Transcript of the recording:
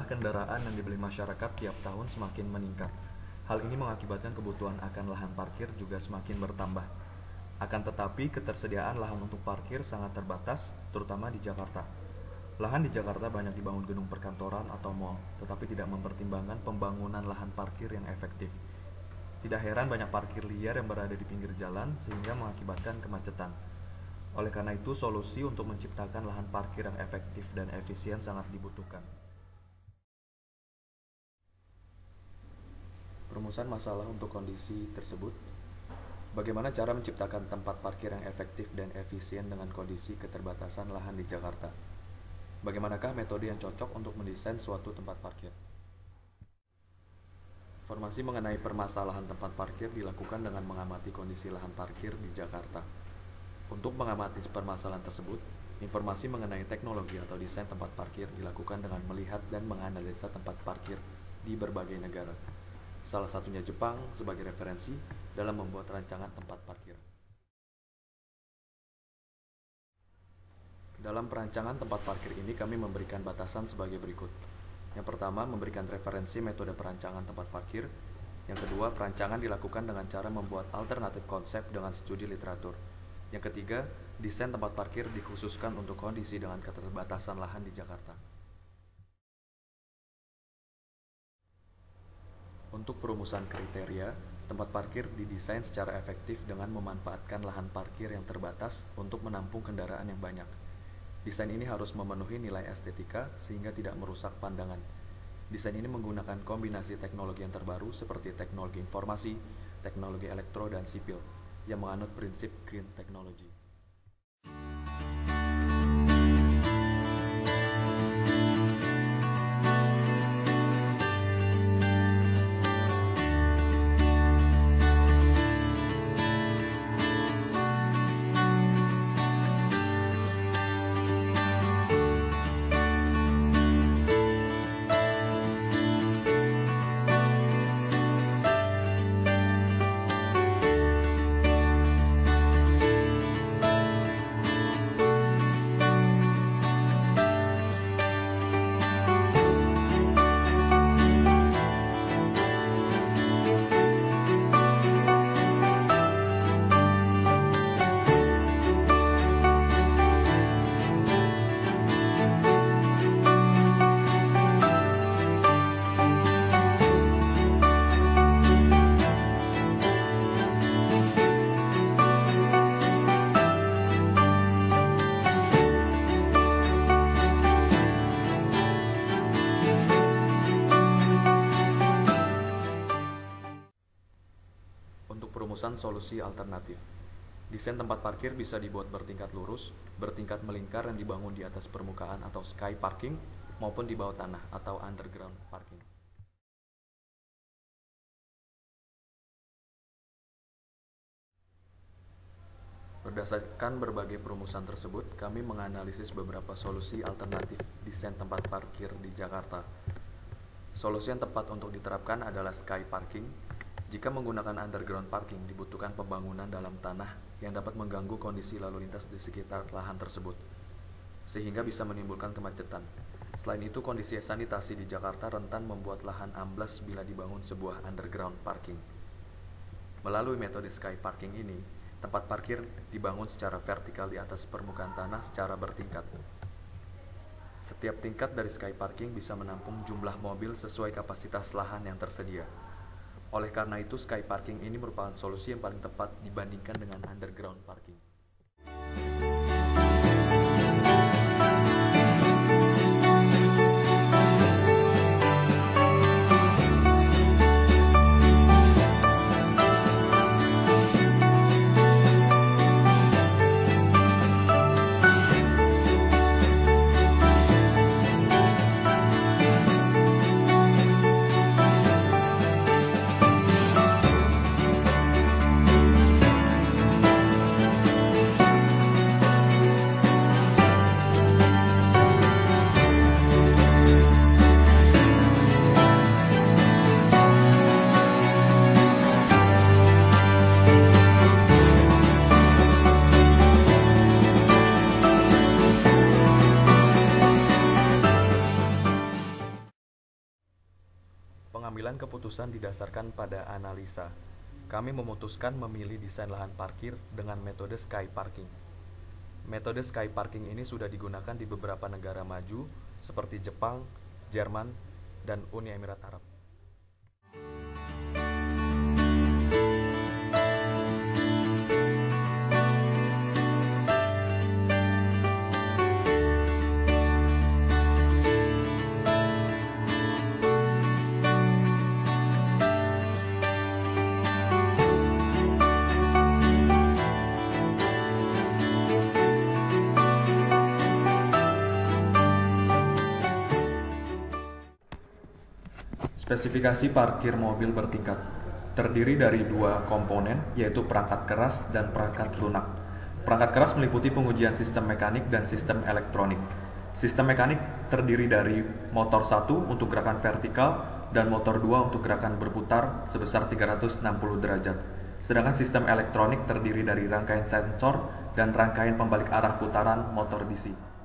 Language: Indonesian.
kendaraan yang dibeli masyarakat tiap tahun semakin meningkat. Hal ini mengakibatkan kebutuhan akan lahan parkir juga semakin bertambah. Akan tetapi, ketersediaan lahan untuk parkir sangat terbatas, terutama di Jakarta. Lahan di Jakarta banyak dibangun gedung perkantoran atau mal, tetapi tidak mempertimbangkan pembangunan lahan parkir yang efektif. Tidak heran banyak parkir liar yang berada di pinggir jalan sehingga mengakibatkan kemacetan. Oleh karena itu, solusi untuk menciptakan lahan parkir yang efektif dan efisien sangat dibutuhkan. Perumusan masalah untuk kondisi tersebut. Bagaimana cara menciptakan tempat parkir yang efektif dan efisien dengan kondisi keterbatasan lahan di Jakarta? Bagaimanakah metode yang cocok untuk mendesain suatu tempat parkir? Informasi mengenai permasalahan tempat parkir dilakukan dengan mengamati kondisi lahan parkir di Jakarta. Untuk mengamati permasalahan tersebut, informasi mengenai teknologi atau desain tempat parkir dilakukan dengan melihat dan menganalisa tempat parkir di berbagai negara. Salah satunya Jepang sebagai referensi dalam membuat rancangan tempat parkir. Dalam perancangan tempat parkir ini kami memberikan batasan sebagai berikut. Yang pertama, memberikan referensi metode perancangan tempat parkir. Yang kedua, perancangan dilakukan dengan cara membuat alternatif konsep dengan studi literatur. Yang ketiga, desain tempat parkir dikhususkan untuk kondisi dengan keterbatasan lahan di Jakarta. Untuk perumusan kriteria, tempat parkir didesain secara efektif dengan memanfaatkan lahan parkir yang terbatas untuk menampung kendaraan yang banyak. Desain ini harus memenuhi nilai estetika sehingga tidak merusak pandangan. Desain ini menggunakan kombinasi teknologi yang terbaru seperti teknologi informasi, teknologi elektro, dan sipil yang menganut prinsip green technology. Perumusan solusi alternatif. Desain tempat parkir bisa dibuat bertingkat lurus, bertingkat melingkar yang dibangun di atas permukaan atau sky parking, maupun di bawah tanah atau underground parking. Berdasarkan berbagai perumusan tersebut, kami menganalisis beberapa solusi alternatif desain tempat parkir di Jakarta. Solusi yang tepat untuk diterapkan adalah sky parking. Jika menggunakan underground parking, dibutuhkan pembangunan dalam tanah yang dapat mengganggu kondisi lalu lintas di sekitar lahan tersebut, sehingga bisa menimbulkan kemacetan. Selain itu, kondisi sanitasi di Jakarta rentan membuat lahan amblas bila dibangun sebuah underground parking. Melalui metode sky parking ini, tempat parkir dibangun secara vertikal di atas permukaan tanah secara bertingkat. Setiap tingkat dari sky parking bisa menampung jumlah mobil sesuai kapasitas lahan yang tersedia. Oleh karena itu, sky parking ini merupakan solusi yang paling tepat dibandingkan dengan underground parking. keputusan didasarkan pada analisa. Kami memutuskan memilih desain lahan parkir dengan metode Sky Parking. Metode Sky Parking ini sudah digunakan di beberapa negara maju seperti Jepang, Jerman, dan Uni Emirat Arab. Spesifikasi parkir mobil bertingkat terdiri dari dua komponen, yaitu perangkat keras dan perangkat lunak. Perangkat keras meliputi pengujian sistem mekanik dan sistem elektronik. Sistem mekanik terdiri dari motor 1 untuk gerakan vertikal dan motor 2 untuk gerakan berputar sebesar 360 derajat. Sedangkan sistem elektronik terdiri dari rangkaian sensor dan rangkaian pembalik arah putaran motor DC.